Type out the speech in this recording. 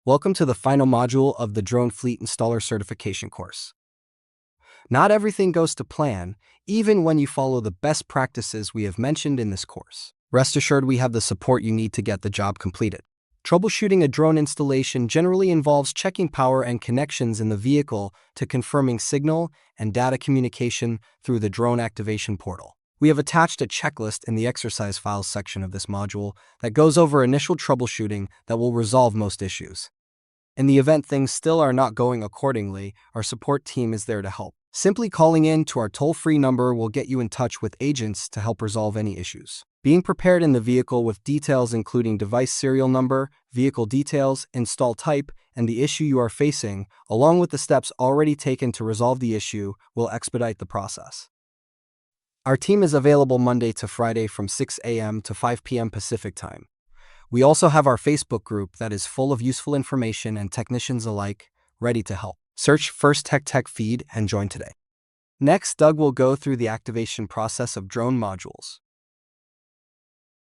Welcome to the final module of the Drone Fleet Installer Certification course. Not everything goes to plan, even when you follow the best practices we have mentioned in this course. Rest assured we have the support you need to get the job completed. Troubleshooting a drone installation generally involves checking power and connections in the vehicle to confirming signal and data communication through the drone activation portal. We have attached a checklist in the exercise files section of this module that goes over initial troubleshooting that will resolve most issues. In the event things still are not going accordingly, our support team is there to help. Simply calling in to our toll-free number will get you in touch with agents to help resolve any issues. Being prepared in the vehicle with details including device serial number, vehicle details, install type, and the issue you are facing, along with the steps already taken to resolve the issue, will expedite the process. Our team is available Monday to Friday from 6 a.m. to 5 p.m. Pacific Time. We also have our Facebook group that is full of useful information and technicians alike, ready to help. Search First Tech feed and join today. Next, Doug will go through the activation process of drone modules.